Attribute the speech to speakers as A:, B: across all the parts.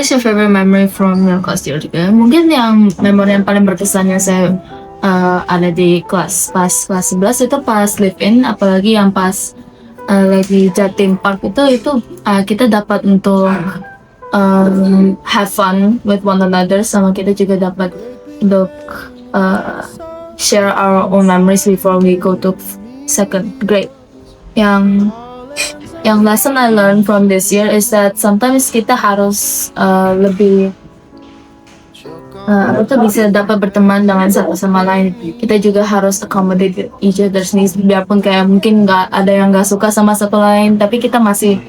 A: What is your favorite memory from your class year juga? Mungkin yang memori yang paling berkesannya saya ada di kelas 11 itu pas live in, apalagi yang pas lagi Jatim Park itu kita dapat untuk have fun with one another, sama kita juga dapat untuk share our own memories before we go to second grade. Yang lesson I learned from this year is that sometimes kita harus lebih bisa dapat berteman dengan satu sama lain. Kita juga harus accommodate each other's needs, biarpun kayak mungkin ada yang nggak suka sama satu lain, tapi kita masih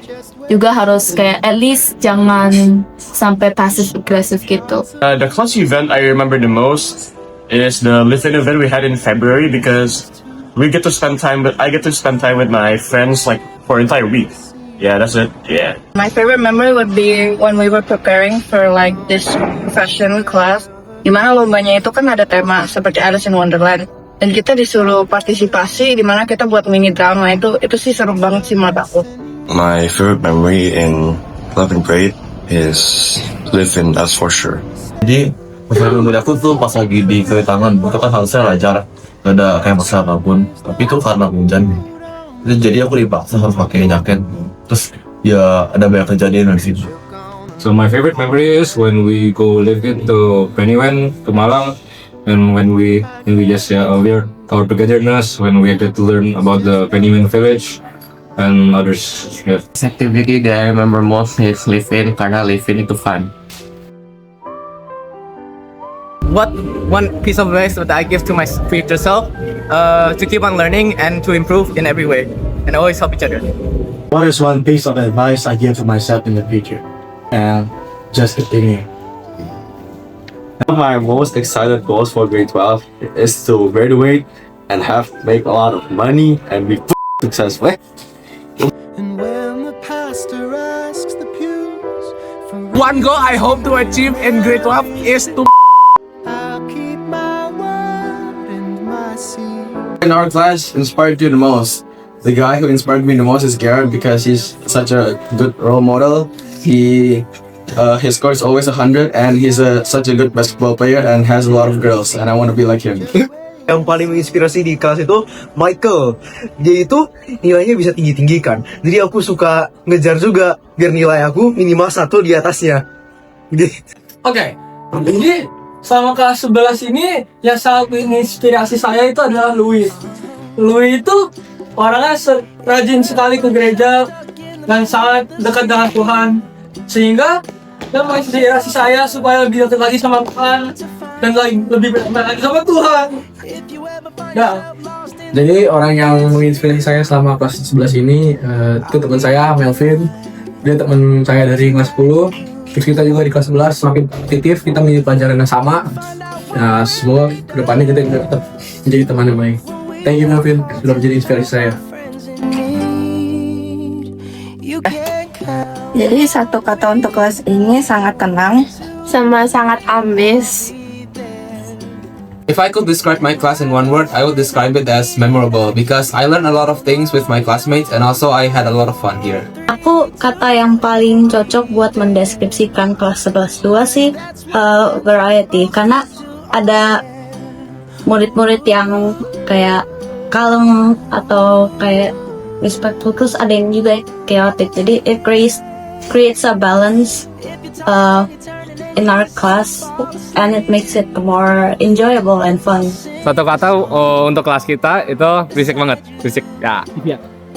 A: juga harus kayak at least jangan sampai passive aggressive gitu.
B: The class event I remember the most is the live-in event we had in February, because I get to spend time with my friends like for an entire week. Yeah, that's it. Yeah.
C: My favorite memory would be when we were preparing for like this fashion class. Dimana lombanya itu kan ada tema seperti Alice in Wonderland. Dan kita disuruh partisipasi, dimana kita buat mini drama. Itu sih seru banget sih menurut aku.
D: My favorite memory in 11th grade is live-in, that's for sure.
E: Jadi memory aku tuh pas lagi di Kewitangan, itu kan harusnya lancar, gak ada kayak masalah apapun. Tapi itu karena hujan, jadi aku dipaksa harus pakai jaket. Terus ya ada banyak kejadian di situ.
F: So my favorite memory is when we go live it to Pennywen, to Malang, and when we just earlier our togetherness, when we get to learn about the Pennywen village and others. Yeah.
G: Activity that I remember most is live-in, karena live-in itu fun.
H: What one piece of advice that I give to my future self? To keep on learning and to improve in every way, and always help each other.
I: What is one piece of advice I give to myself in the future? And just continue.
J: My most excited goals for grade 12 is to graduate and make a lot of money and be successful.
H: One goal I hope to achieve in grade 12 is to.
J: In our class, inspired you the most? The guy who inspired me the most is Garrett, because he's such a good role model. His score is always 100, and he's such a good basketball player and has a lot of girls, and I want to be like him.
K: Yang paling menginspirasi di kelas itu Michael. Dia itu nilainya bisa tinggi-tinggi kan. Jadi aku suka ngejar juga biar nilai aku minimal 1 di atasnya.
L: Oke, jadi selama kelas 11 ini yang sangat menginspirasi saya itu adalah Louis. Louis itu orangnya rajin sekali ke gereja dan sangat dekat dengan Tuhan, sehingga dia menginspirasi saya supaya lebih dekat lagi sama Tuhan dan lebih berteman lagi sama Tuhan. Nah,
M: jadi orang yang menginspirasi saya selama kelas 11 ini itu teman saya Melvin. Dia teman saya dari kelas 10. Terus kita juga di kelas 11 semakin kompetitif, kita mengikuti pelajaran yang sama. Nah, semoga kedepannya kita tetap menjadi teman yang baik. Thank you Melvin, sudah menjadi inspirasi saya.
C: Jadi satu kata untuk kelas ini sangat tenang, sama sangat ambis.
G: If I could describe my class in one word, I would describe it as memorable, because I learned a lot of things with my classmates and also I had a lot of fun here.
A: Aku kata yang paling cocok buat mendeskripsikan kelas 11-2 sih variety, karena ada murid-murid yang kayak kalem atau kayak respectful, terus ada yang juga chaotic. Jadi it creates a balance in our class and it makes it more enjoyable and fun.
F: Satu kata untuk kelas kita itu berisik banget, berisik ya.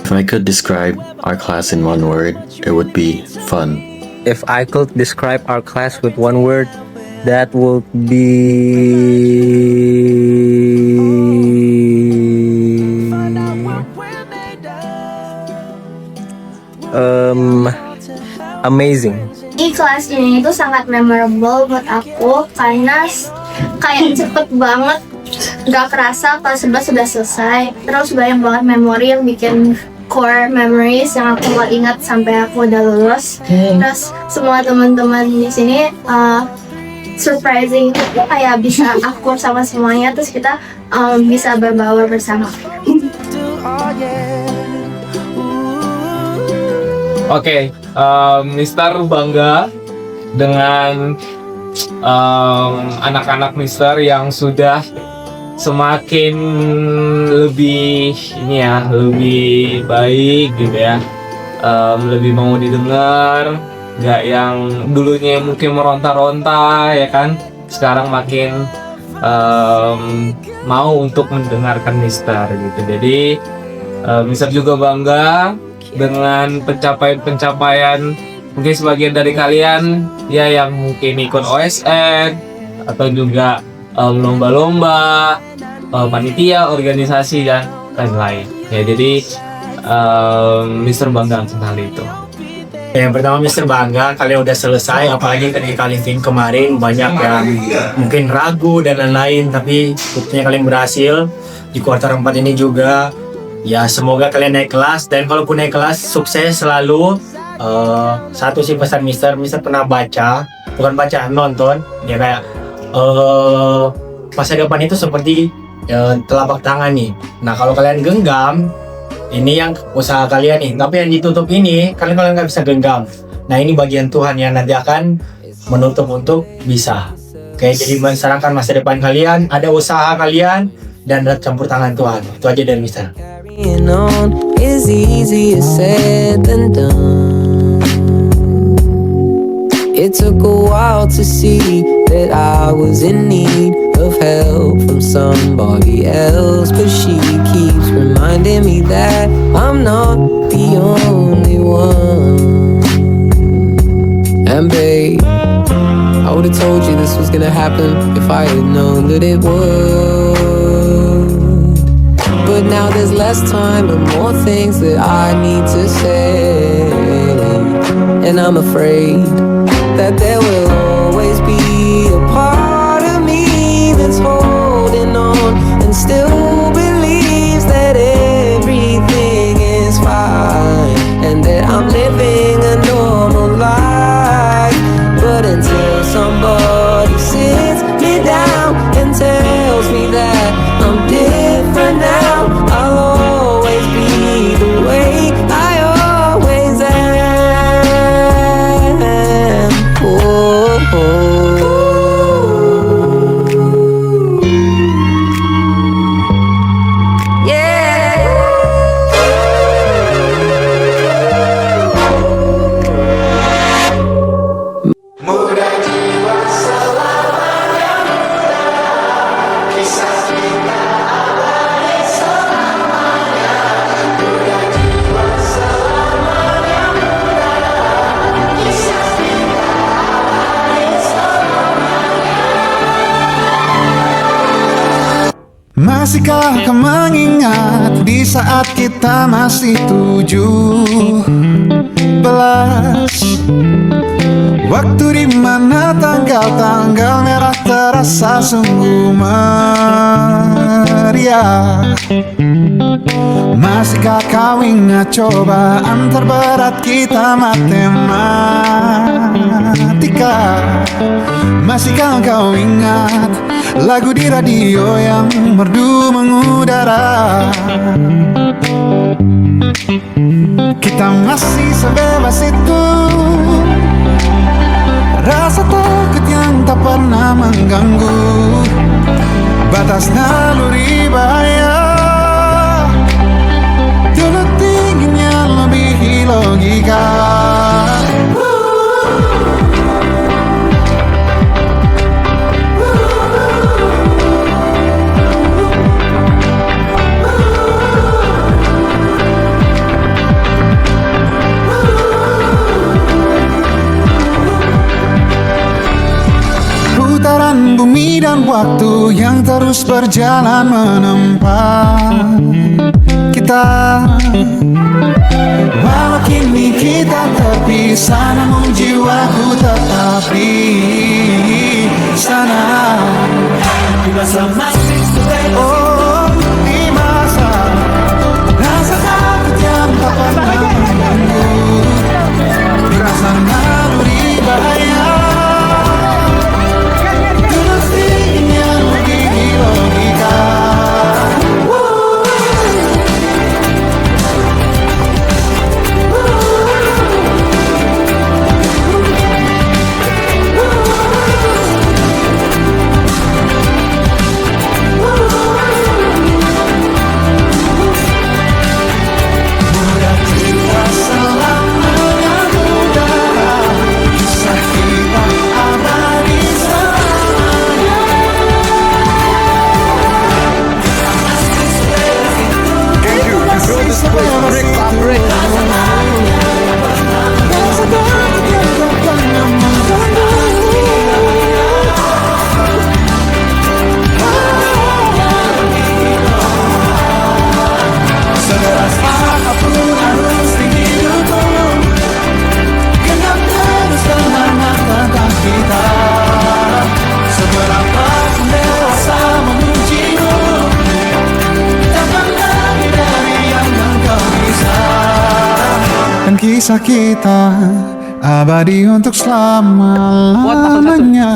D: If I could describe our class in one word, it would be fun.
N: If I could describe our class with one word, that would be amazing.
O: Di kelas ini itu sangat memorable buat aku karena kayak cepet banget, gak kerasa kelas 11 sudah selesai. Terus banyak banget memori yang bikin core memories yang aku gak ingat sampai aku udah lulus. Terus semua teman-teman di sini surprising, kayak bisa akur sama semuanya, terus kita bisa berbaur bersama.
P: Oke, Mister bangga
L: dengan anak-anak Mister yang sudah semakin lebih lebih baik gitu ya, lebih mau didengar, nggak yang dulunya mungkin meronta-ronta ya kan, sekarang makin mau untuk mendengarkan Mister gitu. Jadi Mister juga bangga dengan pencapaian mungkin sebagian dari kalian ya yang mungkin ikut OSN atau juga lomba-lomba, panitia, organisasi dan lain-lain. Ya jadi Mister bangga sekali itu.
I: Yang pertama Mister bangga kalian udah selesai, apalagi ketika living kemarin banyak yang mungkin ragu dan lain-lain, tapi buktinya kalian berhasil di kuartal 4 ini juga. Ya semoga kalian naik kelas, dan kalaupun naik kelas sukses selalu. Satu sih pesan Mister pernah baca, bukan baca, nonton, dia kayak masa depan itu seperti telapak tangan nih. Nah kalau kalian genggam, ini yang usaha kalian nih, tapi yang ditutup ini kalian nggak bisa genggam. Nah ini bagian Tuhan yang nanti akan menutup untuk bisa. Oke, jadi mensarankan masa depan kalian, ada usaha kalian, dan ada campur tangan Tuhan. Itu aja dari Mister.
P: Is easier said than done. It took a while to see that I was in need of help from somebody else, but she keeps reminding me that I'm not the only one. And babe, I would've told you this was gonna happen if I had known that it would. But now there's less time and more things that I need to say, and I'm afraid that there will always be a part of me that's holding on and still believes that everything is fine and that I'm living a normal life. But until somebody sits me down and tells me that I'm different now, I'll always be the way I always am. Oh,
Q: Masihkah kau mengingat di saat kita masih 17? Waktu di mana tanggal-tanggal merah terasa sungguh meriah. Masihkah kau ingat cobaan terberat kita matematika? Masihkah kau ingat lagu di radio yang merdu mengudara? Kita masih sebebas itu, rasa takut yang tak pernah mengganggu batas naluri bahaya. Dulu tingginya melebihi logika. Putaran bumi dan waktu yang terus berjalan menempa kita. Walau kini kita terpisah, namun jiwaku tetap di sana. Di masa masih oh, di masa rasa takut yang tak pernah mengganggu, rasa naluri bahaya. kisah kita abadi untuk selama-lamanya.